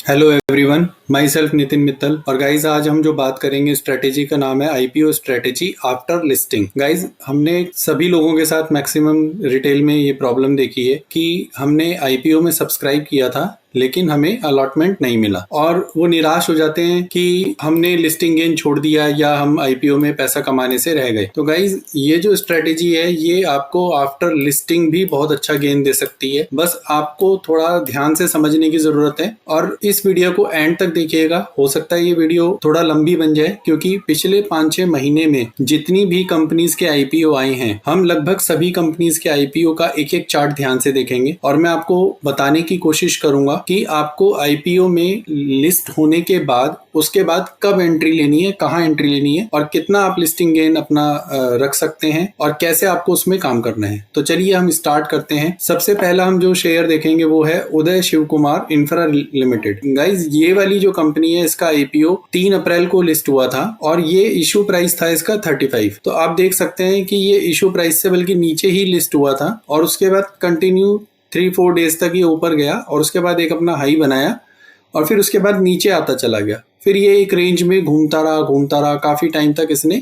Hello everyone, my self Nitin Mittal. और guys आज हम जो बात करेंगे स्ट्रेटेजी का नाम है IPO strategy after listing. Guys हमने सभी लोगों के साथ मैक्सिमम रिटेल में ये प्रॉब्लम देखी है कि हमने आईपीओ में सब्सक्राइब किया था लेकिन हमें अलॉटमेंट नहीं मिला और वो निराश हो जाते हैं कि हमने लिस्टिंग गेन छोड़ दिया या हम आईपीओ में पैसा कमाने से रह गए। तो गाइज ये जो स्ट्रेटेजी है ये आपको आफ्टर लिस्टिंग भी बहुत अच्छा गेन दे सकती है, बस आपको थोड़ा ध्यान से समझने की जरूरत है और इस वीडियो को एंड तक देखिएगा। हो सकता है ये वीडियो थोड़ा लंबी बन जाए क्योंकि पिछले 5-6 महीने में जितनी भी कंपनीज के आईपीओ आए हैं हम लगभग सभी कंपनीज के आईपीओ का एक एक चार्ट ध्यान से देखेंगे और मैं आपको बताने की कोशिश करूंगा कि आपको आईपीओ में लिस्ट होने के बाद उसके बाद कब एंट्री लेनी है, कहाँ एंट्री लेनी है और कितना आप लिस्टिंग गेन अपना रख सकते हैं और कैसे आपको उसमें काम करना है। तो चलिए हम स्टार्ट करते हैं। सबसे पहला हम जो शेयर देखेंगे वो है Uday Shiv Kumar infra limited. Guys ये वाली जो कंपनी है इसका आईपीओ 3 अप्रैल को लिस्ट हुआ था और ये इशू प्राइस था इसका 35। तो आप देख सकते हैं कि ये इशू प्राइस से बल्कि नीचे ही लिस्ट हुआ था और उसके बाद कंटिन्यू 3-4 डेज तक ये ऊपर गया और उसके बाद एक अपना हाई बनाया और फिर उसके बाद नीचे आता चला गया। फिर ये एक रेंज में घूमता रहा काफी टाइम तक इसने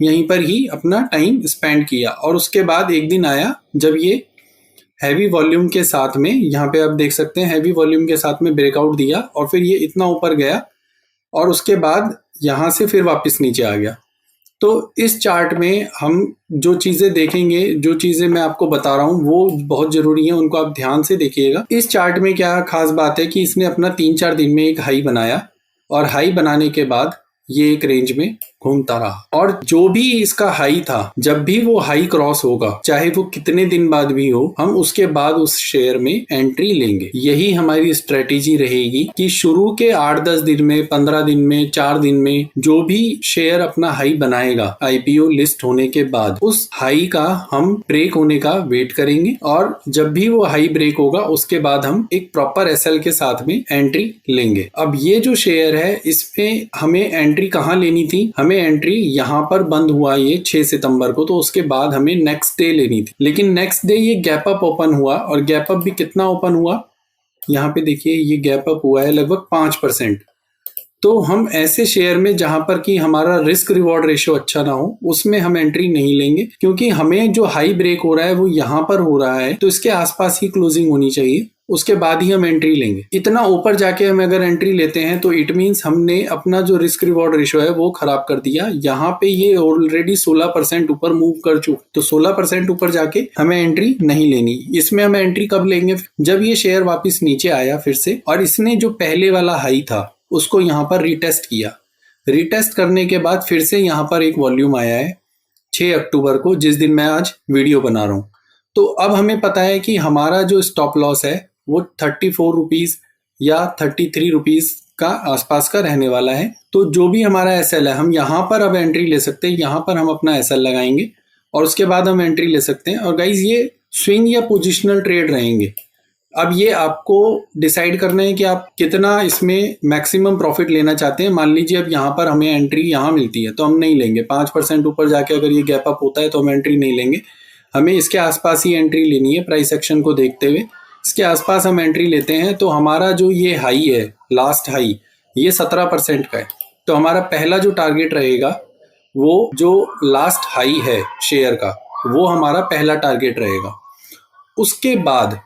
यहीं पर ही अपना टाइम स्पेंड किया और उसके बाद एक दिन आया जब ये हैवी वॉल्यूम के साथ में, यहाँ पे आप देख सकते हैं हैवी वॉल्यूम के साथ में ब्रेकआउट दिया और फिर ये इतना ऊपर गया और उसके बाद यहाँ से फिर वापस नीचे आ गया। तो इस चार्ट में हम जो चीजें देखेंगे, जो चीजें मैं आपको बता रहा हूँ वो बहुत जरूरी है, उनको आप ध्यान से देखिएगा। इस चार्ट में क्या खास बात है कि इसने अपना 3-4 दिन में एक हाई बनाया और हाई बनाने के बाद ये एक रेंज में घूमता रहा और जो भी इसका हाई था जब भी वो हाई क्रॉस होगा चाहे वो कितने दिन बाद भी हो हम उसके बाद उस शेयर में एंट्री लेंगे। यही हमारी स्ट्रेटेजी रहेगी कि शुरू के 8-10 दिन में, 15 दिन में, 4 दिन में जो भी शेयर अपना हाई बनाएगा आईपीओ लिस्ट होने के बाद उस हाई का हम ब्रेक होने का वेट करेंगे और जब भी वो हाई ब्रेक होगा उसके बाद हम एक प्रॉपर एसएल के साथ में एंट्री लेंगे। अब ये जो शेयर है इसमें हमें एंट्री कहाँ लेनी थी? हमें एंट्री यहाँ पर बंद हुआ ये 6 सितंबर को, तो उसके बाद हमें नेक्स्ट डे लेनी थी लेकिन नेक्स्ट डे ये गैप अप ओपन हुआ और गैप अप भी कितना ओपन हुआ, यहाँ पे देखिए ये गैप अप हुआ है लगभग 5%। तो हम ऐसे शेयर में जहां पर कि हमारा रिस्क रिवॉर्ड रेशियो अच्छा ना हो उसमें हम एंट्री नहीं लेंगे क्योंकि हमें जो हाई ब्रेक हो रहा है वो यहाँ पर हो रहा है तो इसके आसपास ही क्लोजिंग होनी चाहिए, उसके बाद ही हम एंट्री लेंगे। इतना ऊपर जाके हम अगर एंट्री लेते हैं तो इट मीन्स हमने अपना जो रिस्क रिवॉर्ड रेशियो है वो खराब कर दिया। यहाँ पे ये ऑलरेडी 16% ऊपर मूव कर चुका, तो 16% ऊपर जाके हमें एंट्री नहीं लेनी। इसमें हम एंट्री कब लेंगे? जब ये शेयर वापस नीचे आया फिर से और इसने जो पहले वाला हाई था उसको यहाँ पर रीटेस्ट किया। रीटेस्ट करने के बाद फिर से यहाँ पर एक वॉल्यूम आया है 6 अक्टूबर को, जिस दिन मैं आज वीडियो बना रहा हूँ। तो अब हमें पता है कि हमारा जो स्टॉप लॉस है वो 34 रुपीज या 33 रुपीज का आसपास का रहने वाला है। तो जो भी हमारा एसएल है हम यहाँ पर अब एंट्री ले सकते हैं, यहाँ पर हम अपना एसएल लगाएंगे और उसके बाद हम एंट्री ले सकते हैं। और गाइज ये स्विंग या पोजिशनल ट्रेड रहेंगे। अब ये आपको डिसाइड करना है कि आप कितना इसमें मैक्सिमम प्रॉफिट लेना चाहते हैं। मान लीजिए अब यहाँ पर हमें एंट्री यहाँ मिलती है तो हम नहीं लेंगे, 5% ऊपर जाके अगर ये गैप अप होता है तो हम एंट्री नहीं लेंगे, हमें इसके आसपास ही एंट्री लेनी है। प्राइस एक्शन को देखते हुए इसके आसपास हम एंट्री लेते हैं तो हमारा जो ये हाई है, लास्ट हाई, ये 17% का है। तो हमारा पहला जो टारगेट रहेगा वो जो लास्ट हाई है शेयर का वो हमारा पहला टारगेट रहेगा। उसके बाद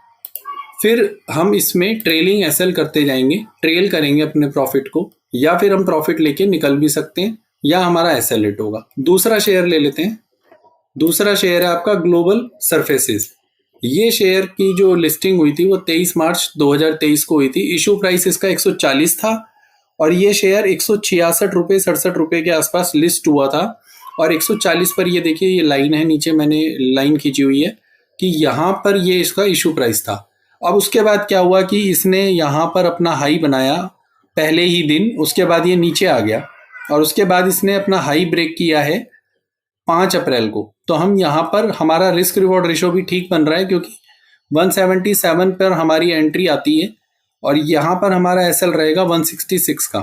फिर हम इसमें ट्रेलिंग एसएल करते जाएंगे, ट्रेल करेंगे अपने प्रॉफिट को या फिर हम प्रॉफिट लेके निकल भी सकते हैं या हमारा एसएल हिट होगा। दूसरा शेयर ले लेते हैं। दूसरा शेयर है आपका ग्लोबल सरफेसेस। ये शेयर की जो लिस्टिंग हुई थी वो 23 मार्च 2023 को हुई थी। इशू प्राइस इसका 140 था और ये शेयर 166 रुपये 67 रुपये के आसपास लिस्ट हुआ था और 140 पर ये देखिए ये लाइन है, नीचे मैंने लाइन खींची हुई है कि यहाँ पर ये इसका इशू प्राइस था। अब उसके बाद क्या हुआ कि इसने यहाँ पर अपना हाई बनाया पहले ही दिन, उसके बाद ये नीचे आ गया और उसके बाद इसने अपना हाई ब्रेक किया है 5 अप्रैल को। तो हम यहाँ पर हमारा रिस्क रिवॉर्ड रेशियो भी ठीक बन रहा है क्योंकि 177 पर हमारी एंट्री आती है और यहाँ पर हमारा एसएल रहेगा 166 का।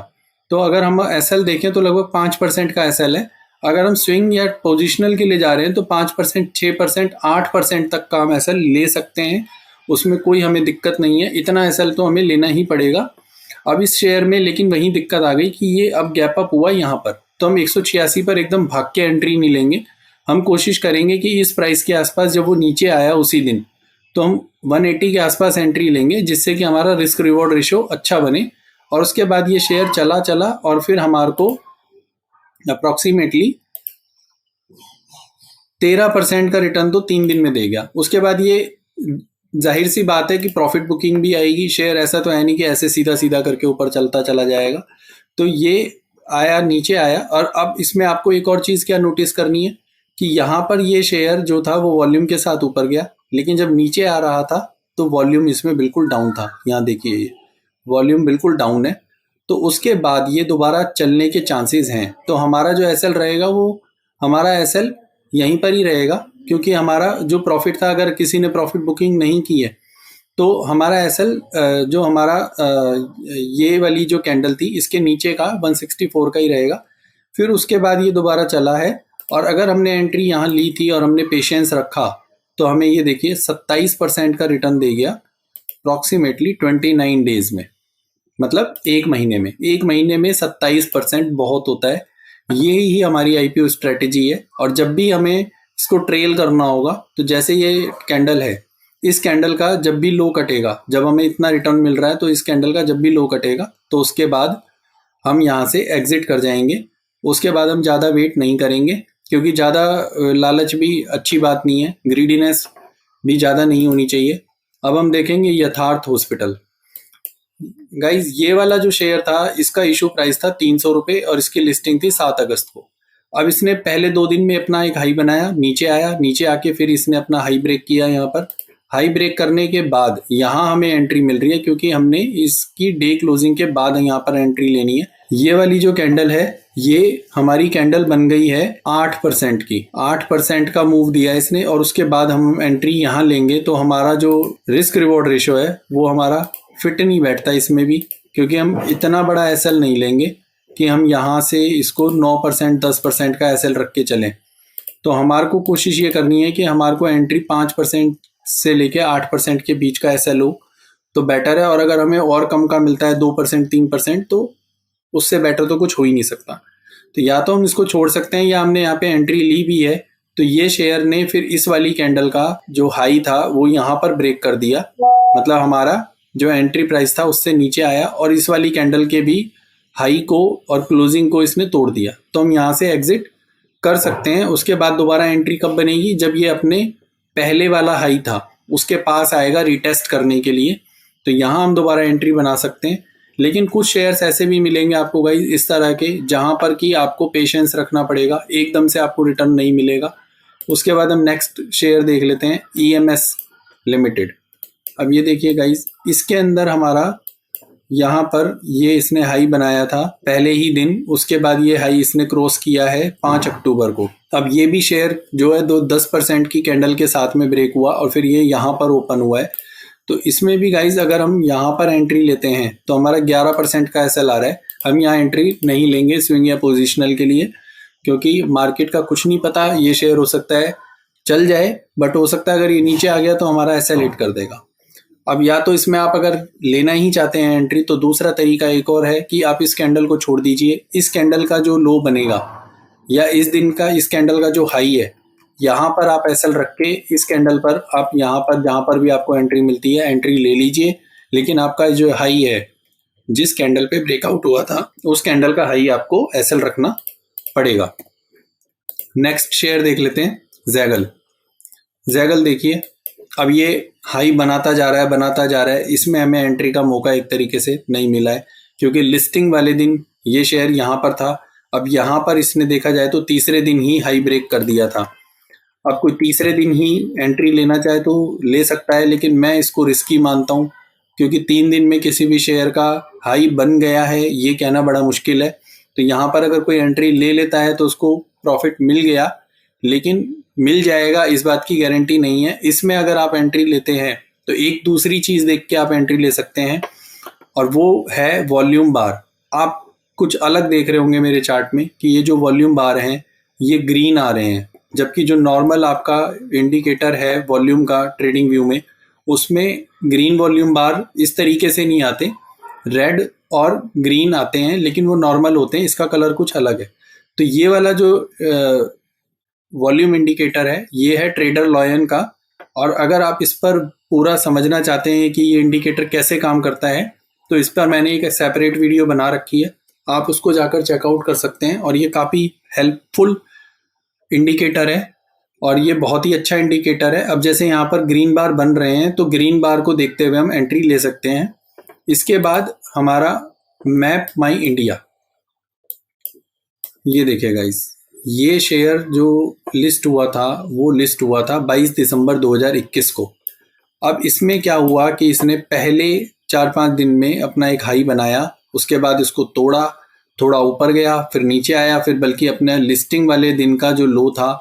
तो अगर हम एसएल देखें तो लगभग 5% का एसएल है। अगर हम स्विंग या पोजिशनल के लिए जा रहे हैं तो 5%, 6%, 8% तक का हम एसएल ले सकते हैं, उसमें कोई हमें दिक्कत नहीं है। इतना एसएल तो हमें लेना ही पड़ेगा अब इस शेयर में लेकिन वही दिक्कत आ गई कि ये अब गैप अप हुआ यहाँ पर, तो हम 186 पर एकदम भाग के एंट्री नहीं लेंगे। हम कोशिश करेंगे कि इस प्राइस के आसपास जब वो नीचे आया उसी दिन, तो हम 180 के आसपास एंट्री लेंगे, जिससे कि हमारा रिस्क रिवॉर्ड रेशियो अच्छा बने। और उसके बाद ये शेयर चला चला और फिर हमारे को अप्रॉक्सीमेटली 13% का रिटर्न तो 3 दिन में दे गया। उसके बाद ये जाहिर सी बात है कि प्रॉफिट बुकिंग भी आएगी। शेयर ऐसा तो है नहीं कि ऐसे सीधा सीधा करके ऊपर चलता चला जाएगा। तो ये आया, नीचे आया। और अब इसमें आपको एक और चीज़ क्या नोटिस करनी है कि यहाँ पर ये शेयर जो था वो वॉल्यूम के साथ ऊपर गया, लेकिन जब नीचे आ रहा था तो वॉल्यूम इसमें बिल्कुल डाउन था। यहाँ देखिए, ये वॉल्यूम बिल्कुल डाउन है। तो उसके बाद ये दोबारा चलने के चांसेस हैं। तो हमारा जो एसएल रहेगा वो हमारा एसएल यहीं पर ही रहेगा, क्योंकि हमारा जो प्रॉफिट था, अगर किसी ने प्रॉफिट बुकिंग नहीं की है तो हमारा एसएल जो हमारा ये वाली जो कैंडल थी इसके नीचे का 164 का ही रहेगा। फिर उसके बाद ये दोबारा चला है, और अगर हमने एंट्री यहाँ ली थी और हमने पेशेंस रखा तो हमें ये देखिए 27% का रिटर्न दे गया अप्रॉक्सीमेटली 29 डेज में। मतलब एक महीने में 27% बहुत होता है। ये ही हमारी आईपीओ स्ट्रेटेजी है। और जब भी हमें इसको ट्रेल करना होगा, तो जैसे ये कैंडल है, इस कैंडल का जब भी लो कटेगा, जब हमें इतना रिटर्न मिल रहा है, तो इस कैंडल का जब भी लो कटेगा तो उसके बाद हम यहाँ से एग्जिट कर जाएंगे। उसके बाद हम ज़्यादा वेट नहीं करेंगे, क्योंकि ज़्यादा लालच भी अच्छी बात नहीं है, ग्रीडीनेस भी ज़्यादा नहीं होनी चाहिए। अब हम देखेंगे यथार्थ हॉस्पिटल। गाइज, ये वाला जो शेयर था इसका इशू प्राइस था 300 रुपये और इसकी लिस्टिंग थी 7 अगस्त को। अब इसने पहले 2 दिन में अपना एक हाई बनाया, नीचे आया, नीचे आके फिर इसने अपना हाई ब्रेक किया। यहाँ पर हाई ब्रेक करने के बाद यहाँ हमें एंट्री मिल रही है, क्योंकि हमने इसकी डे क्लोजिंग के बाद यहाँ पर एंट्री लेनी है। ये वाली जो कैंडल है, ये हमारी कैंडल बन गई है 8% की। 8% का मूव दिया इसने, और उसके बाद हम एंट्री यहाँ लेंगे तो हमारा जो रिस्क रिवॉर्ड रेशियो है वो हमारा फिट नहीं बैठता इसमें भी, क्योंकि हम इतना बड़ा एसएल नहीं लेंगे कि हम यहाँ से इसको 9% 10% का एसएल रख के चलें। तो हमारे को कोशिश ये करनी है कि हमारे को एंट्री 5% से लेके 8% के बीच का एसएल हो तो बेटर है। और अगर हमें और कम का मिलता है 2% 3%, तो उससे बेटर तो कुछ हो ही नहीं सकता। तो या तो हम इसको छोड़ सकते हैं, या हमने यहाँ पे एंट्री ली भी है तो ये शेयर ने फिर इस वाली कैंडल का जो हाई था वो यहाँ पर ब्रेक कर दिया। मतलब हमारा जो एंट्री प्राइस था उससे नीचे आया, और इस वाली कैंडल के भी हाई को और क्लोजिंग को इसने तोड़ दिया। तो हम यहाँ से एग्जिट कर सकते हैं। उसके बाद दोबारा एंट्री कब बनेगी? जब ये अपने पहले वाला हाई था उसके पास आएगा रिटेस्ट करने के लिए, तो यहाँ हम दोबारा एंट्री बना सकते हैं। लेकिन कुछ शेयर्स ऐसे भी मिलेंगे आपको गाइस इस तरह के, जहाँ पर कि आपको पेशेंस रखना पड़ेगा, एकदम से आपको रिटर्न नहीं मिलेगा। उसके बाद हम नेक्स्ट शेयर देख लेते हैं, ईएमएस लिमिटेड। अब ये देखिए गाइस, इसके अंदर हमारा यहाँ पर ये इसने हाई बनाया था पहले ही दिन, उसके बाद ये हाई इसने क्रॉस किया है 5 अक्टूबर को। अब ये भी शेयर जो है 10% की कैंडल के साथ में ब्रेक हुआ और फिर ये यहाँ पर ओपन हुआ है। तो इसमें भी गाइज अगर हम यहाँ पर एंट्री लेते हैं तो हमारा 11% का एसएल आ रहा है। हम यहाँ एंट्री नहीं लेंगे स्विंग या पोजिशनल के लिए, क्योंकि मार्केट का कुछ नहीं पता, ये शेयर हो सकता है चल जाए, बट हो सकता है अगर ये नीचे आ गया तो हमारा एसएल हिट कर देगा। अब या तो इसमें आप अगर लेना ही चाहते हैं एंट्री, तो दूसरा तरीका एक और है कि आप इस कैंडल को छोड़ दीजिए। इस कैंडल का जो लो बनेगा या इस दिन का इस कैंडल का जो हाई है, यहाँ पर आप एसएल रख के इस कैंडल पर आप यहाँ पर जहाँ पर भी आपको एंट्री मिलती है एंट्री ले लीजिए। लेकिन आपका जो हाई है, जिस कैंडल पे ब्रेकआउट हुआ था उस कैंडल का हाई आपको एसएल रखना पड़ेगा। नेक्स्ट शेयर देख लेते हैं, जैगल। जैगल देखिए, अब ये हाई बनाता जा रहा है। इसमें हमें एंट्री का मौका एक तरीके से नहीं मिला है, क्योंकि लिस्टिंग वाले दिन ये शेयर यहाँ पर था। अब यहाँ पर इसने देखा जाए तो तीसरे दिन ही हाई ब्रेक कर दिया था। अब कोई तीसरे दिन ही एंट्री लेना चाहे तो ले सकता है, लेकिन मैं इसको रिस्की मानता हूँ, क्योंकि 3 दिन में किसी भी शेयर का हाई बन गया है ये कहना बड़ा मुश्किल है। तो यहाँ पर अगर कोई एंट्री ले लेता है तो उसको प्रॉफिट मिल गया, लेकिन मिल जाएगा इस बात की गारंटी नहीं है। इसमें अगर आप एंट्री लेते हैं तो एक दूसरी चीज़ देख के आप एंट्री ले सकते हैं, और वो है वॉल्यूम बार। आप कुछ अलग देख रहे होंगे मेरे चार्ट में कि ये जो वॉल्यूम बार हैं ये ग्रीन आ रहे हैं, जबकि जो नॉर्मल आपका इंडिकेटर है वॉल्यूम का ट्रेडिंग व्यू में, उसमें ग्रीन वॉल्यूम बार इस तरीके से नहीं आते, रेड और ग्रीन आते हैं, लेकिन वो नॉर्मल होते हैं, इसका कलर कुछ अलग है। तो ये वाला जो वॉल्यूम इंडिकेटर है ये है ट्रेडर लॉयन का। और अगर आप इस पर पूरा समझना चाहते हैं कि ये इंडिकेटर कैसे काम करता है तो इस पर मैंने एक सेपरेट वीडियो बना रखी है, आप उसको जाकर चेकआउट कर सकते हैं। और ये काफ़ी हेल्पफुल इंडिकेटर है और ये बहुत ही अच्छा इंडिकेटर है। अब जैसे यहाँ पर ग्रीन बार बन रहे हैं तो ग्रीन बार को देखते हुए हम एंट्री ले सकते हैं। इसके बाद हमारा मैप माई इंडिया, ये देखिए गाइस, ये शेयर जो लिस्ट हुआ था वो लिस्ट हुआ था 22 दिसंबर 2021 को। अब इसमें क्या हुआ कि इसने पहले 4-5 दिन में अपना एक हाई बनाया, उसके बाद इसको तोड़ा, थोड़ा ऊपर गया, फिर नीचे आया, फिर बल्कि अपने लिस्टिंग वाले दिन का जो लो था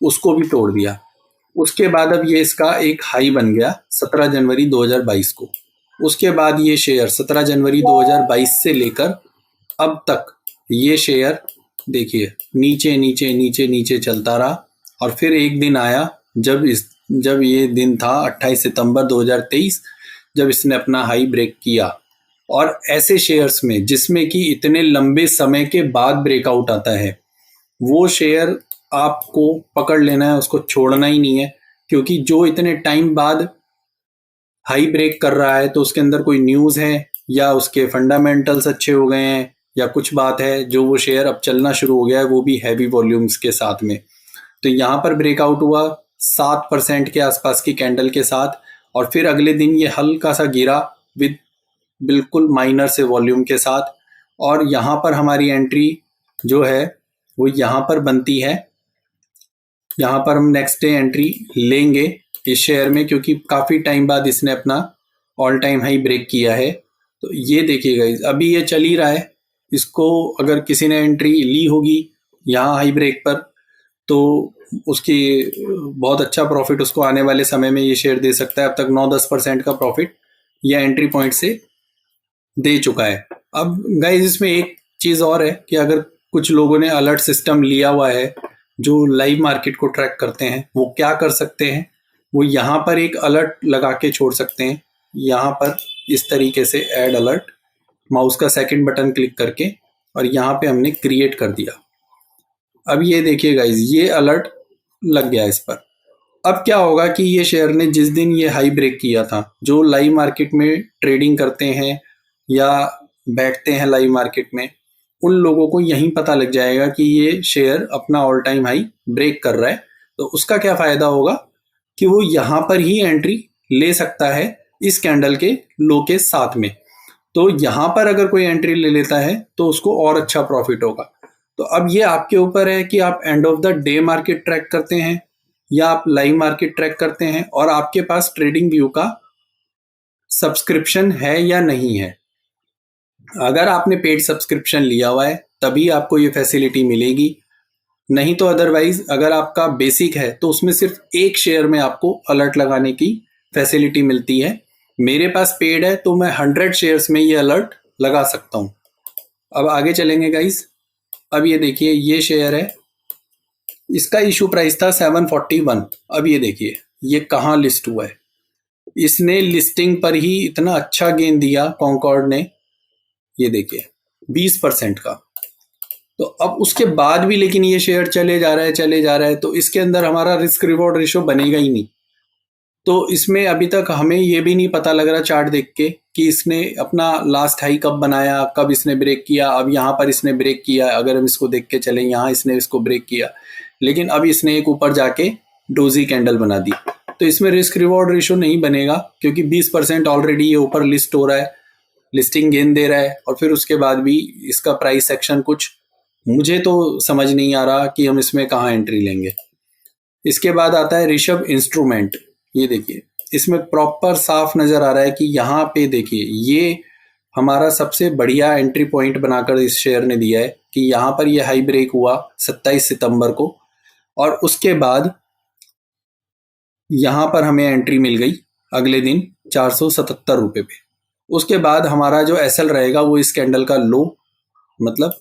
उसको भी तोड़ दिया। उसके बाद अब ये इसका एक हाई बन गया 17 जनवरी 2022 को। उसके बाद ये शेयर 17 जनवरी 2022 से लेकर अब तक ये शेयर देखिए नीचे नीचे नीचे नीचे चलता रहा। और फिर एक दिन आया जब ये दिन था 28 सितंबर 2023, जब इसने अपना हाई ब्रेक किया। और ऐसे शेयर्स में जिसमें कि इतने लंबे समय के बाद ब्रेकआउट आता है, वो शेयर आपको पकड़ लेना है, उसको छोड़ना ही नहीं है। क्योंकि जो इतने टाइम बाद हाई ब्रेक कर रहा है तो उसके अंदर कोई न्यूज़ है या उसके फंडामेंटल्स अच्छे हो गए हैं या कुछ बात है जो वो शेयर अब चलना शुरू हो गया है, वो भी हैवी वॉल्यूम्स के साथ में। तो यहाँ पर ब्रेकआउट हुआ 7% के आसपास की कैंडल के साथ, और फिर अगले दिन ये हल्का सा गिरा विद बिल्कुल माइनर से वॉल्यूम के साथ। और यहाँ पर हमारी एंट्री जो है वो यहाँ पर बनती है। यहाँ पर हम नेक्स्ट डे एंट्री लेंगे इस शेयर में, क्योंकि काफ़ी टाइम बाद इसने अपना ऑल टाइम हाई ब्रेक किया है। तो ये देखिएगा अभी ये चल ही रहा है। इसको अगर किसी ने एंट्री ली होगी यहाँ हाई ब्रेक पर तो उसकी बहुत अच्छा प्रॉफिट उसको आने वाले समय में ये शेयर दे सकता है। अब तक 9-10% का प्रॉफिट यह एंट्री पॉइंट से दे चुका है। अब गाइस इसमें एक चीज़ और है कि अगर कुछ लोगों ने अलर्ट सिस्टम लिया हुआ है जो लाइव मार्केट को ट्रैक करते हैं, वो क्या कर सकते हैं, वो यहाँ पर एक अलर्ट लगा के छोड़ सकते हैं। यहाँ पर इस तरीके से ऐड अलर्ट, माउस का सेकंड बटन क्लिक करके, और यहाँ पे हमने क्रिएट कर दिया। अब ये देखिए गाइज ये अलर्ट लग गया इस पर। अब क्या होगा कि ये शेयर ने जिस दिन ये हाई ब्रेक किया था, जो लाइव मार्केट में ट्रेडिंग करते हैं या बैठते हैं लाइव मार्केट में, उन लोगों को यहीं पता लग जाएगा कि ये शेयर अपना ऑल टाइम हाई ब्रेक कर रहा है। तो उसका क्या फ़ायदा होगा कि वो यहाँ पर ही एंट्री ले सकता है इस कैंडल के लो के साथ में। तो यहाँ पर अगर कोई एंट्री ले लेता है तो उसको और अच्छा प्रॉफिट होगा। तो अब ये आपके ऊपर है कि आप end of the day market track करते हैं या आप लाइव मार्केट ट्रैक करते हैं, और आपके पास ट्रेडिंग व्यू का सब्सक्रिप्शन है या नहीं है। अगर आपने पेड सब्सक्रिप्शन लिया हुआ है तभी आपको ये फैसिलिटी मिलेगी, नहीं तो अदरवाइज अगर आपका बेसिक है तो उसमें सिर्फ एक शेयर में आपको अलर्ट लगाने की फैसिलिटी मिलती है। मेरे पास पेड है तो मैं 100 शेयर्स में ये अलर्ट लगा सकता हूँ। अब आगे चलेंगे गाइस। अब ये देखिए ये शेयर है, इसका इशू प्राइस था 741। अब ये देखिए ये कहाँ लिस्ट हुआ है। इसने लिस्टिंग पर ही इतना अच्छा गेन दिया कॉन्कॉर्ड ने, ये देखिए 20% का। तो अब उसके बाद भी लेकिन ये शेयर चले जा रहा है, तो इसके अंदर हमारा रिस्क रिवॉर्ड रेशो बनेगा ही नहीं। तो इसमें अभी तक हमें ये भी नहीं पता लग रहा चार्ट देख के कि इसने अपना लास्ट हाई कब बनाया, कब इसने ब्रेक किया। अब यहाँ पर इसने ब्रेक किया, अगर हम इसको देख के चलें यहाँ इसने इसको ब्रेक किया, लेकिन अब इसने एक ऊपर जाके डोजी कैंडल बना दी। तो इसमें रिस्क रिवॉर्ड रेशो नहीं बनेगा क्योंकि 20% ऑलरेडी ये ऊपर लिस्ट हो रहा है, लिस्टिंग गेन दे रहा है, और फिर उसके बाद भी इसका प्राइस सेक्शन कुछ मुझे तो समझ नहीं आ रहा कि हम इसमें कहाँ एंट्री लेंगे। इसके बाद आता है ऋषभ इंस्ट्रूमेंट। ये देखिए इसमें प्रॉपर साफ नजर आ रहा है कि यहाँ पे देखिए ये हमारा सबसे बढ़िया एंट्री पॉइंट बनाकर इस शेयर ने दिया है कि यहाँ पर ये हाई ब्रेक हुआ 27 सितंबर को, और उसके बाद यहाँ पर हमें एंट्री मिल गई अगले दिन 477 रुपये पे। उसके बाद हमारा जो एसएल रहेगा वो इस कैंडल का लो, मतलब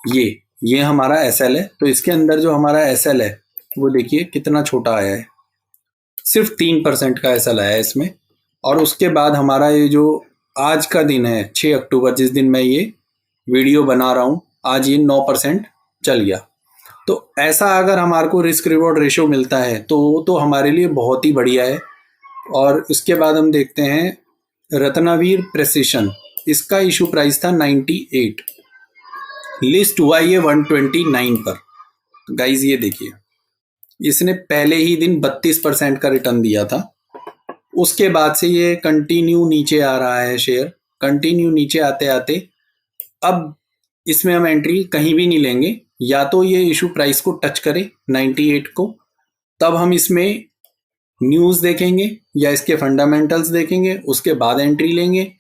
ये हमारा एसएल है। तो इसके अंदर जो हमारा एसएल है वो देखिए कितना छोटा आया है, सिर्फ 3% का एसएल आया है इसमें। और उसके बाद हमारा ये जो आज का दिन है 6 अक्टूबर, जिस दिन मैं ये वीडियो बना रहा हूँ, आज ये 9% चल गया। तो ऐसा अगर हमारे को रिस्क रिवॉर्ड रेशियो मिलता है तो हमारे लिए बहुत ही बढ़िया है। और उसके बाद हम देखते हैं रत्नावीर प्रेसिशन, इसका इशू प्राइस था 98, लिस्ट हुआ ये 129 पर। गाइज ये देखिए, इसने पहले ही दिन 32% का रिटर्न दिया था। उसके बाद से ये कंटिन्यू नीचे आ रहा है शेयर, कंटिन्यू नीचे आते आते अब इसमें हम एंट्री कहीं भी नहीं लेंगे, या तो ये इशू प्राइस को टच करे 98 को, तब हम इसमें न्यूज़ देखेंगे या इसके फंडामेंटल्स देखेंगे, उसके बाद एंट्री लेंगे।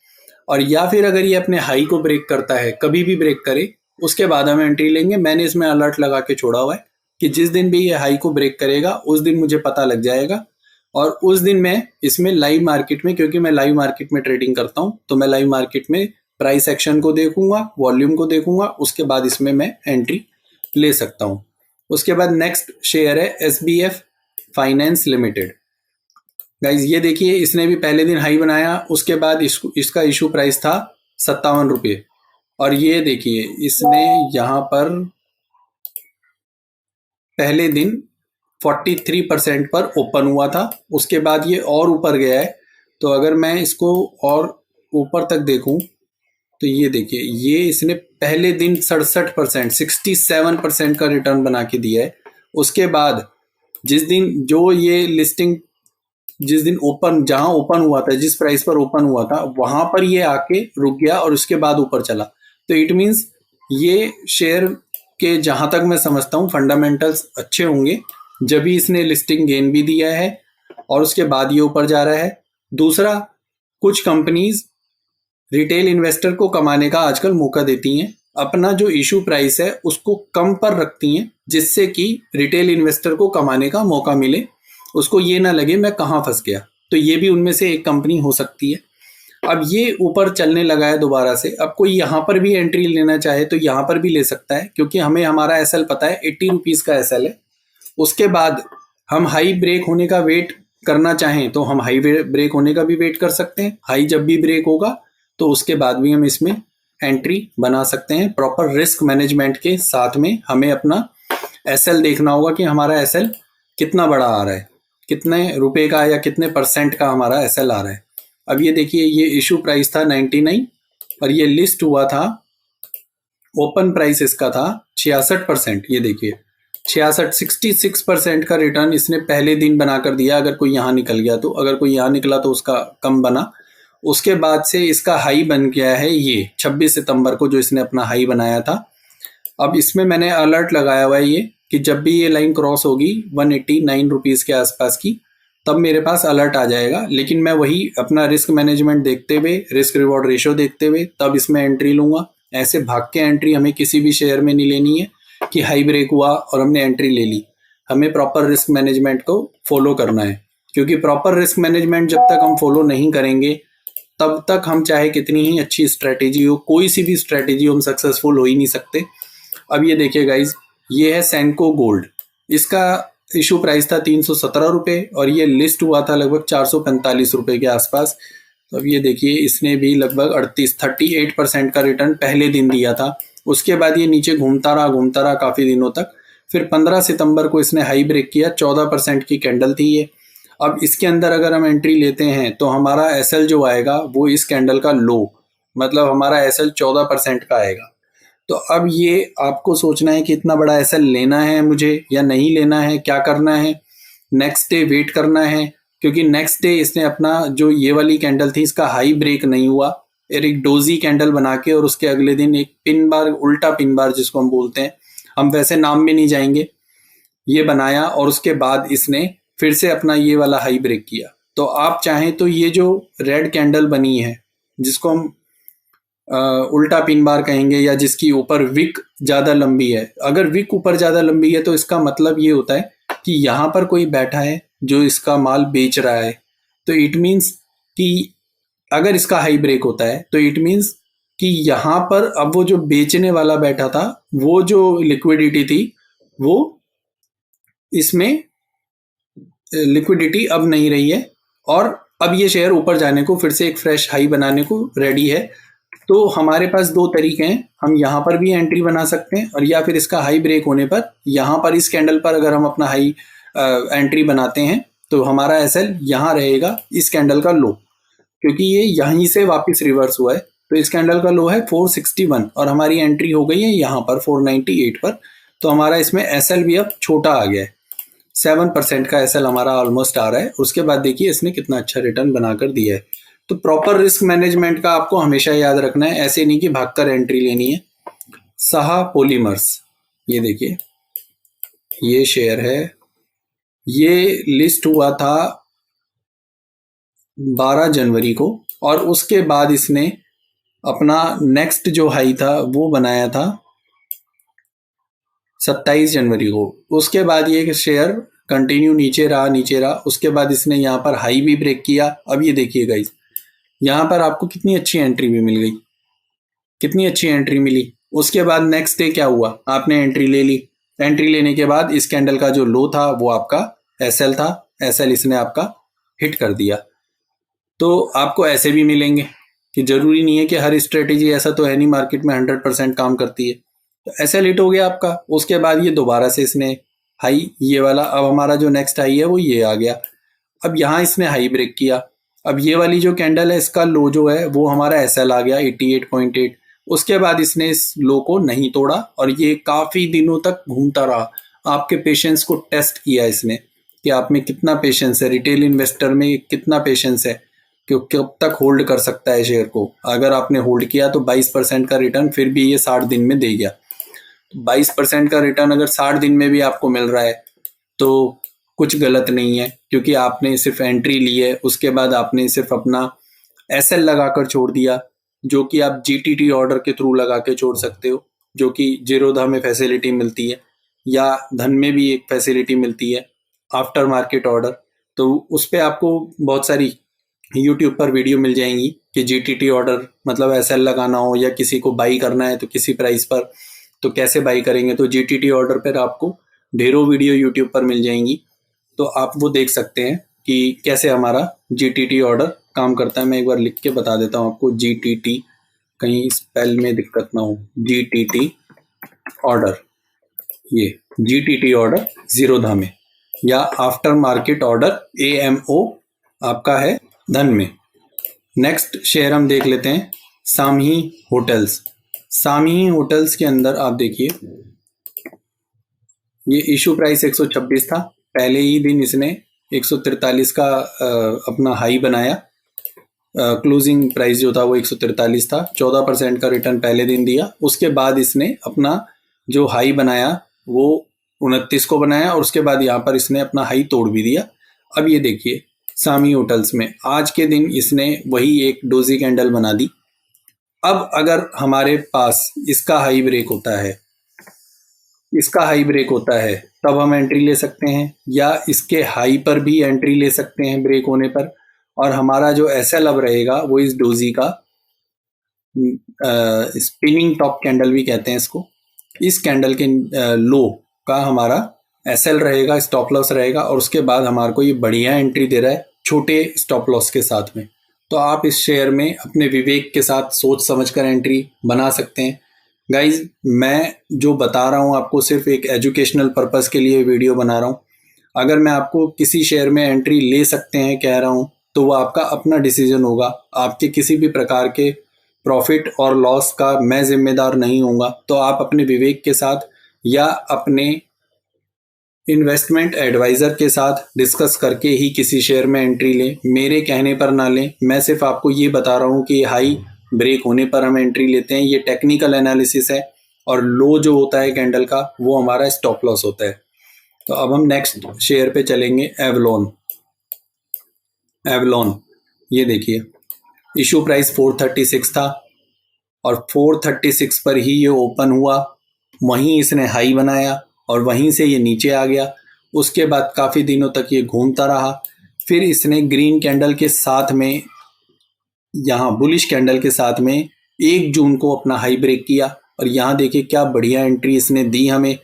और या फिर अगर ये अपने हाई को ब्रेक करता है, कभी भी ब्रेक करे, उसके बाद हम एंट्री लेंगे। मैंने इसमें अलर्ट लगा के छोड़ा हुआ है कि जिस दिन भी ये हाई को ब्रेक करेगा उस दिन मुझे पता लग जाएगा, और उस दिन मैं इसमें लाइव मार्केट में, क्योंकि मैं लाइव मार्केट में ट्रेडिंग करता हूँ, तो मैं लाइव मार्केट में प्राइस एक्शन को देखूंगा, वॉल्यूम को देखूंगा, उसके बाद इसमें मैं एंट्री ले सकता हूँ। उसके बाद नेक्स्ट शेयर है SBF फाइनेंस लिमिटेड। गाइज ये देखिए, इसने भी पहले दिन हाई बनाया, उसके बाद इसका इशू प्राइस था 57 रुपये, और ये देखिए इसने यहाँ पर पहले दिन 43% पर ओपन हुआ था, उसके बाद ये और ऊपर गया है। तो अगर मैं इसको और ऊपर तक देखूं तो ये देखिए, ये इसने पहले दिन 67%, 67% का रिटर्न बना के दिया है। उसके बाद जिस दिन जो ये लिस्टिंग, जिस दिन ओपन, जहां ओपन हुआ था, जिस प्राइस पर ओपन हुआ था, वहां पर ये आके रुक गया और उसके बाद ऊपर चला। तो इट मीन्स ये शेयर के, जहां तक मैं समझता हूँ, फंडामेंटल्स अच्छे होंगे जब भी इसने लिस्टिंग गेन भी दिया है और उसके बाद ये ऊपर जा रहा है। दूसरा, कुछ कंपनीज रिटेल इन्वेस्टर को कमाने का आजकल मौका देती हैं, अपना जो इशू प्राइस है उसको कम पर रखती हैं, जिससे कि रिटेल इन्वेस्टर को कमाने का मौका मिले, उसको ये ना लगे मैं कहाँ फंस गया। तो ये भी उनमें से एक कंपनी हो सकती है। अब ये ऊपर चलने लगा है दोबारा से, अब कोई यहाँ पर भी एंट्री लेना चाहे तो यहाँ पर भी ले सकता है, क्योंकि हमें हमारा एसएल पता है, 80 रुपीज़ का एसएल है। उसके बाद हम हाई ब्रेक होने का वेट करना चाहें तो हम हाई ब्रेक होने का भी वेट कर सकते हैं। हाई जब भी ब्रेक होगा तो उसके बाद भी हम इसमें एंट्री बना सकते हैं। प्रॉपर रिस्क मैनेजमेंट के साथ में हमें अपना एसएल देखना होगा कि हमारा एसएल कितना बड़ा आ रहा है, कितने रुपए का या कितने परसेंट का हमारा एसएल आ रहा है। अब ये देखिए, ये इशू प्राइस था 99 और ये लिस्ट हुआ था, ओपन प्राइस इसका था 66%। ये देखिए 66% का रिटर्न इसने पहले दिन बनाकर दिया। अगर कोई यहाँ निकल गया तो, अगर कोई यहाँ निकला तो उसका कम बना। उसके बाद से इसका हाई बन गया है ये 26 सितंबर को, जो इसने अपना हाई बनाया था। अब इसमें मैंने अलर्ट लगाया हुआ है ये कि जब भी ये लाइन क्रॉस होगी 189 रुपीज़ के आसपास की, तब मेरे पास अलर्ट आ जाएगा। लेकिन मैं वही अपना रिस्क मैनेजमेंट देखते हुए, रिस्क रिवॉर्ड रेशियो देखते हुए तब इसमें एंट्री लूँगा। ऐसे भाग के एंट्री हमें किसी भी शेयर में नहीं लेनी है कि हाई ब्रेक हुआ और हमने एंट्री ले ली। हमें प्रॉपर रिस्क मैनेजमेंट को फॉलो करना है, क्योंकि प्रॉपर रिस्क मैनेजमेंट जब तक हम फॉलो नहीं करेंगे तब तक हम चाहे कितनी ही अच्छी स्ट्रैटेजी हो, कोई सी भी स्ट्रैटेजी हो, हम सक्सेसफुल हो ही नहीं सकते। अब ये देखिए गाइज, ये है सेंको गोल्ड, इसका इशू प्राइस था 317 रुपये और ये लिस्ट हुआ था लगभग 445 रुपये के आसपास। तो अब ये देखिए, इसने भी लगभग 38% का रिटर्न पहले दिन दिया था। उसके बाद ये नीचे घूमता रहा काफ़ी दिनों तक। फिर 15 सितंबर को इसने हाई ब्रेक किया, 14% की कैंडल थी ये। अब इसके अंदर अगर हम एंट्री लेते हैं तो हमारा एसएल जो आएगा वो इस कैंडल का लो, मतलब हमारा एसएल 14% का आएगा। तो अब ये आपको सोचना है कि इतना बड़ा एसएल लेना है मुझे या नहीं लेना है, क्या करना है। नेक्स्ट डे वेट करना है, क्योंकि नेक्स्ट डे इसने अपना जो ये वाली कैंडल थी, इसका हाई ब्रेक नहीं हुआ, एक डोजी कैंडल बना के, और उसके अगले दिन एक पिन बार, उल्टा पिन बार जिसको हम बोलते हैं, हम वैसे नाम में नहीं जाएंगे, ये बनाया और उसके बाद इसने फिर से अपना ये वाला हाई ब्रेक किया। तो आप चाहें तो ये जो रेड कैंडल बनी है, जिसको हम उल्टा पिन बार कहेंगे, या जिसकी ऊपर विक ज़्यादा लंबी है, अगर विक ऊपर ज़्यादा लंबी है तो इसका मतलब ये होता है कि यहाँ पर कोई बैठा है जो इसका माल बेच रहा है। तो इट मीन्स कि अगर इसका हाई ब्रेक होता है तो इट मीन्स कि यहाँ पर अब वो जो बेचने वाला बैठा था, वो जो लिक्विडिटी थी, वो इसमें लिक्विडिटी अब नहीं रही है और अब ये शेयर ऊपर जाने को फिर से एक फ्रेश हाई बनाने को रेडी है। तो हमारे पास दो तरीके हैं, हम यहाँ पर भी एंट्री बना सकते हैं और या फिर इसका हाई ब्रेक होने पर यहाँ पर इस कैंडल पर अगर हम अपना हाई एंट्री बनाते हैं तो हमारा एसएल यहाँ रहेगा इस कैंडल का लो, क्योंकि ये यहीं से वापस रिवर्स हुआ है। तो इस कैंडल का लो है 461 और हमारी एंट्री हो गई है यहाँ पर 498 पर। तो हमारा इसमें एसएल भी अब छोटा आ गया है, 7% का एसएल हमारा ऑलमोस्ट आ रहा है। उसके बाद देखिए इसने कितना अच्छा रिटर्न बनाकर दिया है। तो प्रॉपर रिस्क मैनेजमेंट का आपको हमेशा याद रखना है, ऐसे नहीं कि भागकर एंट्री लेनी है। साहा पॉलीमर्स, ये देखिए ये शेयर है, ये लिस्ट हुआ था 12 जनवरी को और उसके बाद इसने अपना नेक्स्ट जो हाई था वो बनाया था 27 जनवरी को। उसके बाद ये शेयर कंटिन्यू नीचे रहा, उसके बाद इसने यहाँ पर हाई भी ब्रेक किया। अब ये देखिए गाइस, यहाँ पर आपको कितनी अच्छी एंट्री भी मिल गई, कितनी अच्छी एंट्री मिली। उसके बाद नेक्स्ट डे क्या हुआ, आपने एंट्री ले ली। एंट्री लेने के बाद इस कैंडल का जो लो था वो आपका एसएल था, एसएल इसने आपका हिट कर दिया। तो आपको ऐसे भी मिलेंगे कि जरूरी नहीं है कि हर स्ट्रेटेजी, ऐसा तो है नहीं मार्केट में 100% काम करती है। तो एसएल हिट हो गया आपका। उसके बाद ये दोबारा से इसने हाई, ये वाला, अब हमारा जो नेक्स्ट हाई है वो ये आ गया। अब यहाँ इसने हाई ब्रेक किया। अब ये वाली जो कैंडल है इसका लो जो है वो हमारा एसएल आ गया 88.8। उसके बाद इसने इस लो को नहीं तोड़ा और ये काफी दिनों तक घूमता रहा। आपके पेशेंस को टेस्ट किया इसने कि आप में कितना पेशेंस है, रिटेल इन्वेस्टर में कितना पेशेंस है कि कब तक होल्ड कर सकता है शेयर को। अगर आपने होल्ड किया तो 22% का रिटर्न फिर भी ये 60 दिन में दे गया। 22% का रिटर्न अगर 60 दिन में भी आपको मिल रहा है तो कुछ गलत नहीं है, क्योंकि आपने सिर्फ एंट्री ली है, उसके बाद आपने सिर्फ अपना एसएल लगाकर छोड़ दिया, जो कि आप जीटीटी ऑर्डर के थ्रू लगा के छोड़ सकते हो, जो कि जीरोधा में फैसिलिटी मिलती है या धन में भी एक फैसिलिटी मिलती है आफ्टर मार्केट ऑर्डर। तो उस पर आपको बहुत सारी यूट्यूब पर वीडियो मिल जाएंगी कि जीटीटी ऑर्डर मतलब एसएल लगाना हो या किसी को बाई करना है तो किसी प्राइस पर तो कैसे बाई करेंगे। तो जीटीटी ऑर्डर पर आपको ढेरों वीडियो यूट्यूब पर मिल जाएंगी, तो आप वो देख सकते हैं कि कैसे हमारा जीटीटी ऑर्डर काम करता है। मैं एक बार लिख के बता देता हूँ आपको, जीटीटी, कहीं स्पेल में दिक्कत ना हो, जीटीटी ऑर्डर, ये जीटीटी ऑर्डर जीरोधा में, या आफ्टर मार्केट ऑर्डर एएमओ आपका है धन में। नेक्स्ट शेयर हम देख लेते हैं सामही होटल्स। सामही होटल्स के अंदर आप देखिए ये इशू प्राइस 126 था, पहले ही दिन इसने 143 का अपना हाई बनाया। क्लोजिंग प्राइस जो था वो 143 था, 14% का रिटर्न पहले दिन दिया। उसके बाद इसने अपना जो हाई बनाया वो 29 को बनाया और उसके बाद यहाँ पर इसने अपना हाई तोड़ भी दिया। अब ये देखिए सामी होटल्स में आज के दिन इसने वही एक डोजी कैंडल बना दी। अब अगर हमारे पास इसका हाई ब्रेक होता है, इसका हाई ब्रेक होता है, तब हम एंट्री ले सकते हैं, या इसके हाई पर भी एंट्री ले सकते हैं ब्रेक होने पर। और हमारा जो एसएल अब रहेगा वो इस डोजी का स्पिनिंग टॉप कैंडल भी कहते हैं इसको, इस कैंडल के लो का हमारा एसएल रहेगा, स्टॉप लॉस रहेगा। और उसके बाद हमारे को ये बढ़िया एंट्री दे रहा है छोटे स्टॉप लॉस के साथ में। तो आप इस शेयर में अपने विवेक के साथ सोच समझकर एंट्री बना सकते हैं। गाइज, मैं जो बता रहा हूँ आपको सिर्फ एक एजुकेशनल पर्पस के लिए वीडियो बना रहा हूँ। अगर मैं आपको किसी शेयर में एंट्री ले सकते हैं कह रहा हूँ तो वो आपका अपना डिसीजन होगा। आपके किसी भी प्रकार के प्रॉफिट और लॉस का मैं जिम्मेदार नहीं होऊंगा। तो आप अपने विवेक के साथ या अपने इन्वेस्टमेंट एडवाइज़र के साथ डिस्कस करके ही किसी शेयर में एंट्री लें, मेरे कहने पर ना लें। मैं सिर्फ आपको ये बता रहा हूँ कि हाई ब्रेक होने पर हम एंट्री लेते हैं, ये टेक्निकल एनालिसिस है। और लो जो होता है कैंडल का वो हमारा स्टॉप लॉस होता है। तो अब हम नेक्स्ट शेयर पे चलेंगे, एवलॉन। एवलॉन, ये देखिए इशू प्राइस 436 था और 436 पर ही ये ओपन हुआ, वहीं इसने हाई बनाया और वहीं से ये नीचे आ गया। उसके बाद काफ़ी दिनों तक ये घूमता रहा। फिर इसने ग्रीन कैंडल के साथ में, यहाँ बुलिश कैंडल के साथ में 1 जून को अपना हाई ब्रेक किया। और यहाँ देखिए क्या बढ़िया एंट्री इसने दी हमें,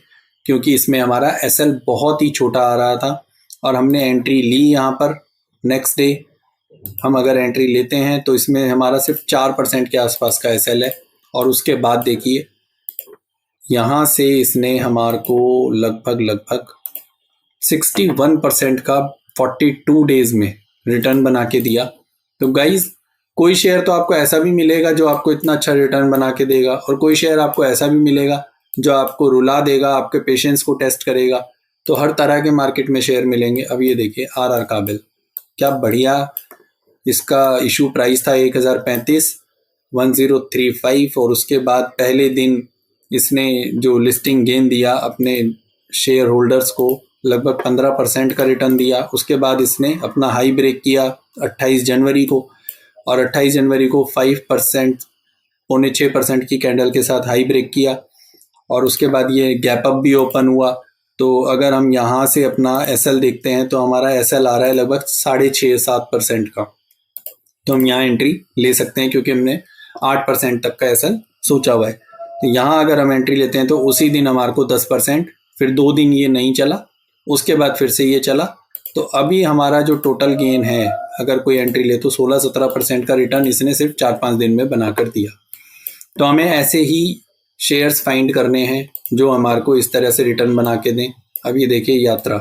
क्योंकि इसमें हमारा एसएल बहुत ही छोटा आ रहा था और हमने एंट्री ली यहाँ पर नेक्स्ट डे हम अगर एंट्री लेते हैं तो इसमें हमारा सिर्फ 4% के आसपास का एसएल है। और उसके बाद देखिए यहाँ से इसने हमारे को लगभग 61% का 42 डेज में रिटर्न बना के दिया। तो गाइज कोई शेयर तो आपको ऐसा भी मिलेगा जो आपको इतना अच्छा रिटर्न बना के देगा, और कोई शेयर आपको ऐसा भी मिलेगा जो आपको रुला देगा, आपके पेशेंस को टेस्ट करेगा। तो हर तरह के मार्केट में शेयर मिलेंगे। अब ये देखिए आर काबिल, क्या बढ़िया इसका इशू प्राइस था 1035 1035। और उसके बाद पहले दिन इसने जो लिस्टिंग गेन दिया अपने शेयर होल्डर्स को, लगभग 15% का रिटर्न दिया। उसके बाद इसने अपना हाई ब्रेक किया 28 जनवरी को, और 28 जनवरी को 5% 5.6% की कैंडल के साथ हाई ब्रेक किया। और उसके बाद ये गैप अप भी ओपन हुआ। तो अगर हम यहाँ से अपना एसएल देखते हैं तो हमारा एसएल आ रहा है लगभग 6.5-7% का। तो हम यहाँ एंट्री ले सकते हैं क्योंकि हमने 8% तक का एसएल सोचा हुआ है। तो यहाँ अगर हम एंट्री लेते हैं तो उसी दिन हमारे को 10%, फिर 2 दिन ये नहीं चला, उसके बाद फिर से ये चला। तो अभी हमारा जो टोटल गेन है, अगर कोई एंट्री ले तो 16-17% का रिटर्न इसने सिर्फ 4-5 दिन में बना कर दिया। तो हमें ऐसे ही शेयर्स फाइंड करने हैं जो हमारे को इस तरह से रिटर्न बना के दें। अब ये देखिए यात्रा,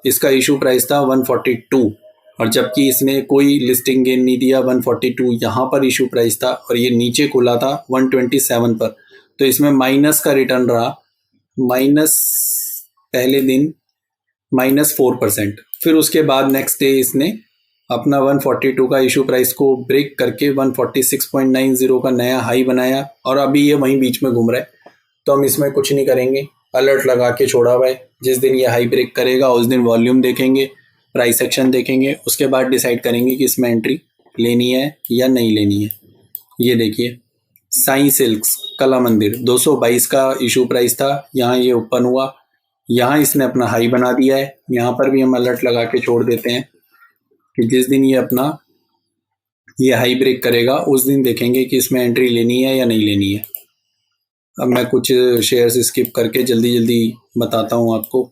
इसका इशू प्राइस था 142, और जबकि इसने कोई लिस्टिंग गेन नहीं दिया। 142 यहाँ पर इशू प्राइस था और ये नीचे खुला था 127 पर। तो इसमें माइनस का रिटर्न रहा, माइनस पहले दिन -4%। फिर उसके बाद नेक्स्ट डे इसने अपना 142 का इशू प्राइस को ब्रेक करके 146.90 का नया हाई बनाया, और अभी ये वहीं बीच में घूम रहा है। तो हम इसमें कुछ नहीं करेंगे, अलर्ट लगा के छोड़ा हुआ है। जिस दिन ये हाई ब्रेक करेगा उस दिन वॉल्यूम देखेंगे, प्राइस एक्शन देखेंगे, उसके बाद डिसाइड करेंगे कि इसमें एंट्री लेनी है या नहीं लेनी है। ये देखिए साई सिल्क्स कला मंदिर 222 का इशू प्राइस था, यहाँ ये ओपन हुआ, यहाँ इसने अपना हाई बना दिया है। यहाँ पर भी हम अलर्ट लगा के छोड़ देते हैं कि जिस दिन ये अपना ये हाई ब्रेक करेगा उस दिन देखेंगे कि इसमें एंट्री लेनी है या नहीं लेनी है। अब मैं कुछ शेयर्स स्किप करके जल्दी जल्दी बताता हूँ आपको।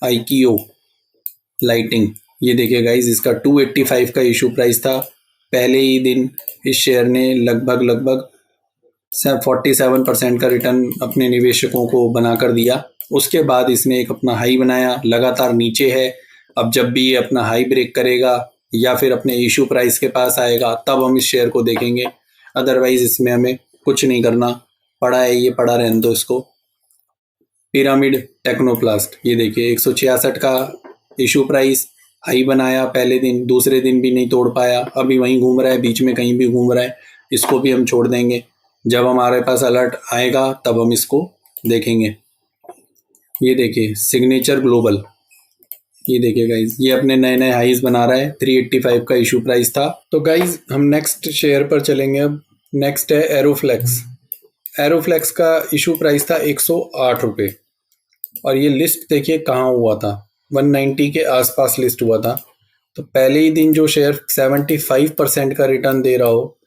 आईकीओ लाइटिंग, ये देखिए गाइज, इसका 285 का इशू प्राइस था। पहले ही दिन इस शेयर ने लगभग 47% का रिटर्न अपने निवेशकों को बना कर दिया। उसके बाद इसने एक अपना हाई बनाया, लगातार नीचे है। अब जब भी ये अपना हाई ब्रेक करेगा या फिर अपने इशू प्राइस के पास आएगा तब हम इस शेयर को देखेंगे, अदरवाइज इसमें हमें कुछ नहीं करना। पड़ा है ये पड़ा रहने दो इसको। पिरामिड टेक्नोप्लास्ट, ये देखिए 166 का इशू प्राइस, हाई बनाया पहले दिन, दूसरे दिन भी नहीं तोड़ पाया, अभी वहीं घूम रहा है, बीच में कहीं भी घूम रहा है। इसको भी हम छोड़ देंगे, जब हमारे पास अलर्ट आएगा तब हम इसको देखेंगे। ये देखिए सिग्नेचर ग्लोबल, ये देखिए गाइज, ये अपने नए नए हाईज बना रहा है। 385 का इशू प्राइस था। तो गाइज हम नेक्स्ट शेयर पर चलेंगे। अब नेक्स्ट है एरोफ्लेक्स। एरोफ्लेक्स का इशू प्राइस था 108 रुपये, और ये लिस्ट देखिए कहाँ हुआ था, 190 के आसपास लिस्ट हुआ था। तो पहले ही दिन जो शेयर 75% का रिटर्न दे रहा हो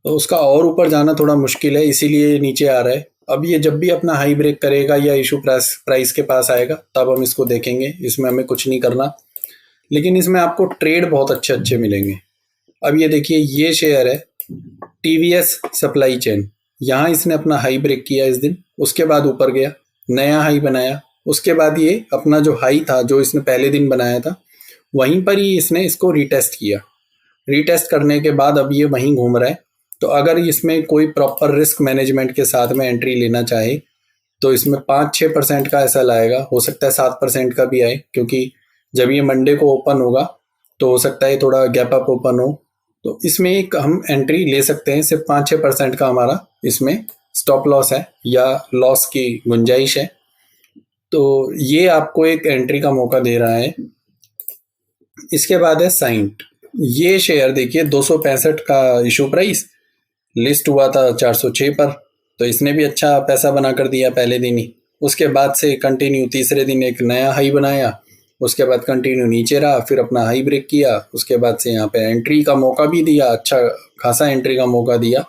तो उसका और ऊपर जाना थोड़ा मुश्किल है, इसीलिए नीचे आ रहा है। अब ये जब भी अपना हाई ब्रेक करेगा या इशू प्राइस के पास आएगा तब हम इसको देखेंगे, इसमें हमें कुछ नहीं करना। लेकिन इसमें आपको ट्रेड बहुत अच्छे अच्छे मिलेंगे। अब ये देखिए ये शेयर है टीवीएस सप्लाई चेन, यहाँ इसने अपना हाई ब्रेक किया इस दिन, उसके बाद ऊपर गया, नया हाई बनाया, उसके बाद ये अपना जो हाई था जो इसने पहले दिन बनाया था वहीं पर ही इसने इसको रीटेस्ट किया। रीटेस्ट करने के बाद अब ये वहीं घूम रहा है। तो अगर इसमें कोई प्रॉपर रिस्क मैनेजमेंट के साथ में एंट्री लेना चाहे तो इसमें 5-6% का ऐसा लाएगा, हो सकता है 7% का भी आए, क्योंकि जब ये मंडे को ओपन होगा तो हो सकता है थोड़ा गैप अप ओपन हो। तो इसमें एक हम एंट्री ले सकते हैं, सिर्फ 5-6% का हमारा इसमें स्टॉप लॉस है या लॉस की गुंजाइश है। तो ये आपको एक एंट्री का मौका दे रहा है। इसके बाद है साइंट, ये शेयर देखिए 265 का इशू प्राइस, लिस्ट हुआ था 406 पर, तो इसने भी अच्छा पैसा बना कर दिया पहले दिन ही। उसके बाद से कंटिन्यू तीसरे दिन एक नया हाई बनाया, उसके बाद कंटिन्यू नीचे रहा, फिर अपना हाई ब्रेक किया, उसके बाद से यहाँ पे एंट्री का मौका भी दिया, अच्छा खासा एंट्री का मौका दिया,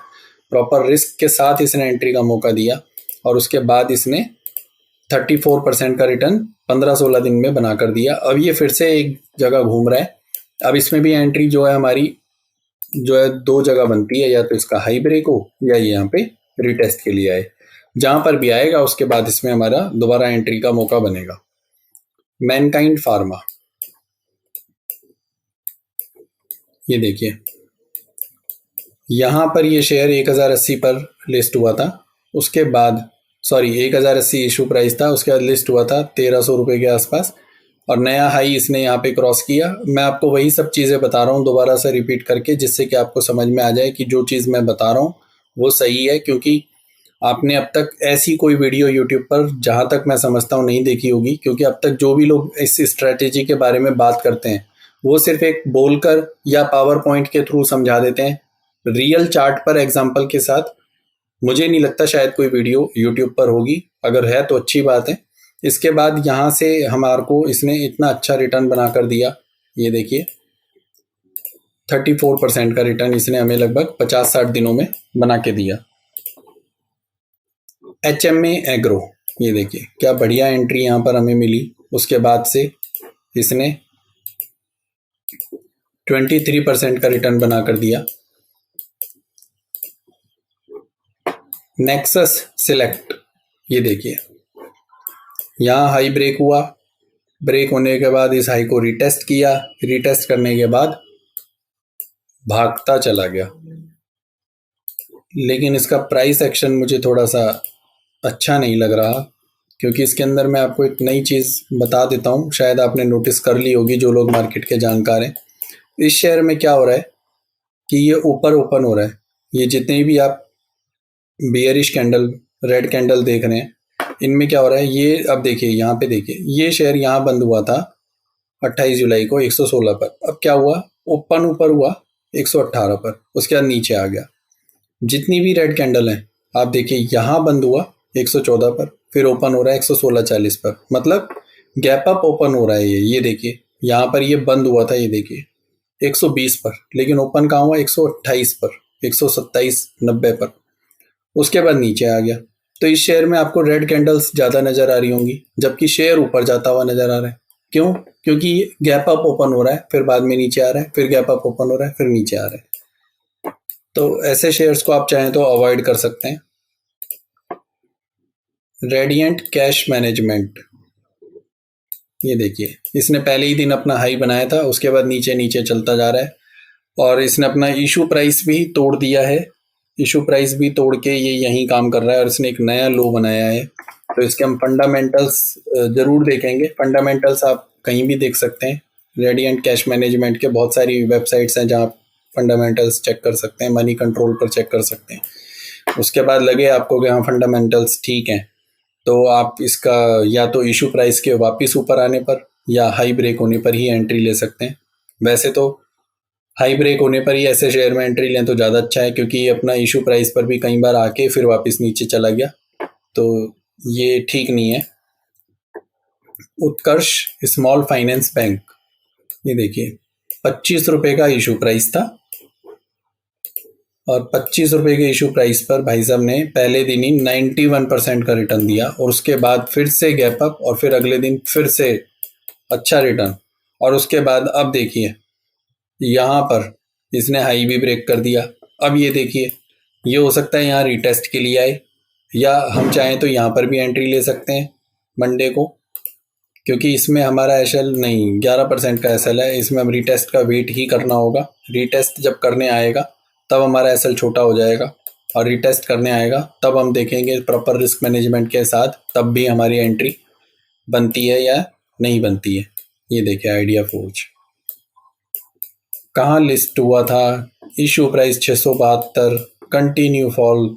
प्रॉपर रिस्क के साथ इसने एंट्री का मौका दिया। और उसके बाद इसने 34% का रिटर्न 15-16 दिन में बना कर दिया। अब ये फिर से एक जगह घूम रहा है। अब इसमें भी एंट्री जो है हमारी जो है 2 जगह बनती है, या तो इसका हाई ब्रेक हो या ये यहाँ पे रीटेस्ट के लिए आए। जहाँ पर भी आएगा उसके बाद इसमें हमारा दोबारा एंट्री का मौका बनेगा। मैनकाइंड फार्मा, ये देखिए यहाँ पर ये शेयर 1080 पर लिस्ट हुआ था, उसके बाद 1080 इशू प्राइस था, उसके बाद लिस्ट हुआ था 1300 रुपये के आसपास, और नया हाई इसने यहाँ पे क्रॉस किया। मैं आपको वही सब चीज़ें बता रहा हूँ दोबारा से रिपीट करके, जिससे कि आपको समझ में आ जाए कि जो चीज़ मैं बता रहा हूँ वो सही है, क्योंकि आपने अब तक ऐसी कोई वीडियो यूट्यूब पर, जहाँ तक मैं समझता हूँ, नहीं देखी होगी। क्योंकि अब तक जो भी लोग इस स्ट्रैटेजी के बारे में बात करते हैं वो सिर्फ एक बोलकर या पावर पॉइंट के थ्रू समझा देते हैं। रियल चार्ट पर एग्जाम्पल के साथ मुझे नहीं लगता शायद कोई वीडियो यूट्यूब पर होगी, अगर है तो अच्छी बात है। इसके बाद यहाँ से हमारे को इसने इतना अच्छा रिटर्न बना कर दिया, ये देखिए 34% का रिटर्न इसने हमें लगभग 50-60 दिनों में बना के दिया। HMA एग्रो, ये देखिए क्या बढ़िया एंट्री यहाँ पर हमें मिली। उसके बाद से इसने 23% का रिटर्न बना कर दिया। नेक्सस सिलेक्ट, ये देखिए यहाँ हाई ब्रेक हुआ, ब्रेक होने के बाद इस हाई को रिटेस्ट किया, रिटेस्ट करने के बाद भागता चला गया। लेकिन इसका प्राइस एक्शन मुझे थोड़ा सा अच्छा नहीं लग रहा, क्योंकि इसके अंदर मैं आपको एक नई चीज़ बता देता हूँ, शायद आपने नोटिस कर ली होगी जो लोग मार्केट के जानकार हैं। इस शेयर में क्या हो रहा है कि ये ऊपर ओपन हो रहा है, ये जितने भी आप बियरिश कैंडल, रेड कैंडल देख रहे हैं, इनमें क्या हो रहा है, ये अब देखिए यहाँ पे देखिए, ये शेयर यहाँ बंद हुआ था 28 जुलाई को 116 पर। अब क्या हुआ, ओपन ऊपर हुआ 118 पर, उसके बाद नीचे आ गया। जितनी भी रेड कैंडल हैं आप देखिए, यहाँ बंद हुआ 114 पर, फिर ओपन हो रहा है 116.40 पर, मतलब गैप अप ओपन हो रहा है ये देखिए यहाँ पर ये बंद हुआ था, ये देखिए 120 पर, लेकिन ओपन कहाँ हुआ 128 पर, 127.90 पर, उसके बाद नीचे आ गया। तो इस शेयर में आपको रेड कैंडल्स ज़्यादा नज़र आ रही होंगी, जबकि शेयर ऊपर जाता हुआ नज़र आ रहा है। क्यों? क्योंकि गैप अप ओपन हो रहा है, फिर बाद में नीचे आ रहा है, फिर गैप अप ओपन हो रहा है, फिर नीचे आ रहा है। तो ऐसे शेयर्स को आप चाहें तो अवॉइड कर सकते हैं। रेडिएंट कैश मैनेजमेंट, ये देखिए इसने पहले ही दिन अपना हाई बनाया था, उसके बाद नीचे नीचे चलता जा रहा है, और इसने अपना इशू प्राइस भी तोड़ दिया है। इशू प्राइस भी तोड़ के ये यहीं काम कर रहा है, और इसने एक नया लो बनाया है। तो इसके हम फंडामेंटल्स ज़रूर देखेंगे। फंडामेंटल्स आप कहीं भी देख सकते हैं, रेडिएंट कैश मैनेजमेंट के बहुत सारी वेबसाइट्स हैं जहाँ आप फंडामेंटल्स चेक कर सकते हैं, मनी कंट्रोल पर चेक कर सकते हैं। उसके बाद लगे आपको कि हाँ फंडामेंटल्स ठीक हैं, तो आप इसका या तो इशू प्राइस के वापस ऊपर आने पर या हाई ब्रेक होने पर ही एंट्री ले सकते हैं। वैसे तो हाई ब्रेक होने पर ही ऐसे शेयर में एंट्री लें तो ज़्यादा अच्छा है, क्योंकि ये अपना इशू प्राइस पर भी कई बार आके फिर वापस नीचे चला गया, तो ये ठीक नहीं है। उत्कर्ष स्मॉल फाइनेंस बैंक, ये देखिए 25 रुपये का इशू प्राइस था, और 25 रुपये के इशू प्राइस पर भाई साहब ने पहले दिन ही 91% का रिटर्न दिया, और उसके बाद फिर से गैप अप, और फिर अगले दिन फिर से अच्छा रिटर्न, और उसके बाद अब देखिए यहाँ पर इसने हाई भी ब्रेक कर दिया। अब ये देखिए, ये हो सकता है यहाँ रिटेस्ट के लिए आए, या हम चाहें तो यहाँ पर भी एंट्री ले सकते हैं मंडे को, क्योंकि इसमें हमारा एसएल नहीं 11% का एसएल है, इसमें हम रिटेस्ट का वेट ही करना होगा। रिटेस्ट जब करने आएगा तब हमारा एसएल छोटा हो जाएगा, और रिटेस्ट करने आएगा तब हम देखेंगे प्रॉपर रिस्क मैनेजमेंट के साथ, तब भी हमारी एंट्री बनती है या नहीं बनती है। ये देखिए आइडिया फोर्ज कहाँ लिस्ट हुआ था, इशू प्राइस 672, कंटिन्यू फॉल।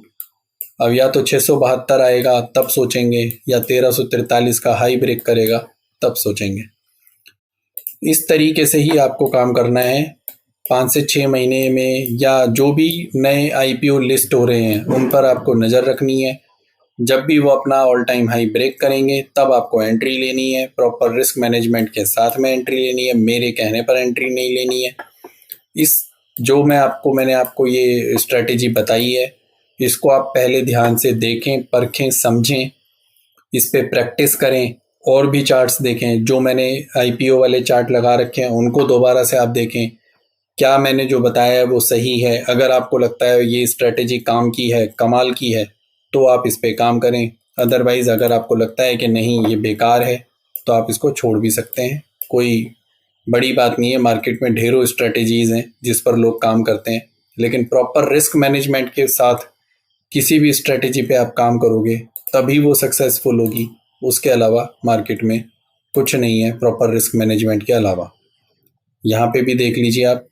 अब या तो 672 आएगा तब सोचेंगे, या 1343 का हाई ब्रेक करेगा तब सोचेंगे। इस तरीके से ही आपको काम करना है 5 से 6 महीने में, या जो भी नए आईपीओ लिस्ट हो रहे हैं उन पर आपको नज़र रखनी है। जब भी वो अपना ऑल टाइम हाई ब्रेक करेंगे तब आपको एंट्री लेनी है, प्रॉपर रिस्क मैनेजमेंट के साथ में एंट्री लेनी है, मेरे कहने पर एंट्री नहीं लेनी है। इस जो मैंने आपको ये स्ट्रेटेजी बताई है, इसको आप पहले ध्यान से देखें, परखें, समझें, इस पे प्रैक्टिस करें, और भी चार्ट्स देखें। जो मैंने आईपीओ वाले चार्ट लगा रखे हैं उनको दोबारा से आप देखें, क्या मैंने जो बताया है वो सही है। अगर आपको लगता है ये स्ट्रेटेजी काम की है, कमाल की है, तो आप इस पे काम करें। अदरवाइज़ अगर आपको लगता है कि नहीं ये बेकार है, तो आप इसको छोड़ भी सकते हैं। कोई बड़ी बात नहीं है, मार्केट में ढेरों स्ट्रेटेजीज़ हैं जिस पर लोग काम करते हैं, लेकिन प्रॉपर रिस्क मैनेजमेंट के साथ किसी भी स्ट्रेटेजी पे आप काम करोगे तभी वो सक्सेसफुल होगी। उसके अलावा मार्केट में कुछ नहीं है प्रॉपर रिस्क मैनेजमेंट के अलावा। यहाँ पे भी देख लीजिए आप,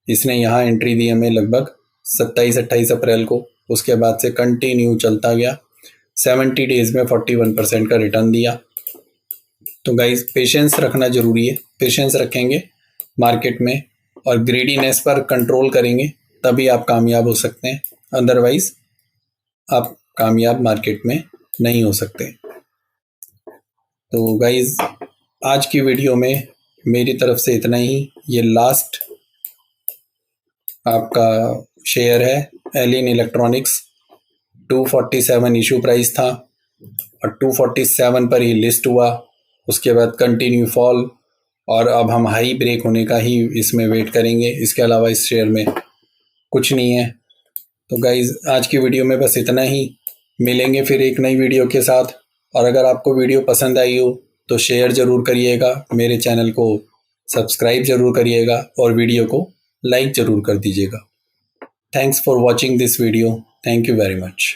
इसने यहाँ एंट्री दी हमें लगभग 27-28 अप्रैल को। उसके बाद से कंटिन्यू चलता गया, 70 डेज में 41% का रिटर्न दिया। तो गाइज पेशेंस रखना ज़रूरी है। पेशेंस रखेंगे मार्केट में और ग्रेडीनेस पर कंट्रोल करेंगे तभी आप कामयाब हो सकते हैं। अदरवाइज आप कामयाब मार्केट में नहीं हो सकते। तो गाइज आज की वीडियो में मेरी तरफ से इतना ही। ये लास्ट आपका शेयर है एलिन इलेक्ट्रॉनिक्स। 247 इशू प्राइस था और 247 पर ही लिस्ट हुआ। उसके बाद कंटिन्यू फॉल और अब हम हाई ब्रेक होने का ही इसमें वेट करेंगे। इसके अलावा इस शेयर में कुछ नहीं है। तो गाइज आज की वीडियो में बस इतना ही। मिलेंगे फिर एक नई वीडियो के साथ। और अगर आपको वीडियो पसंद आई हो तो शेयर ज़रूर करिएगा, मेरे चैनल को सब्सक्राइब ज़रूर करिएगा और वीडियो को लाइक ज़रूर कर दीजिएगा। Thanks for watching this video. Thank you very much.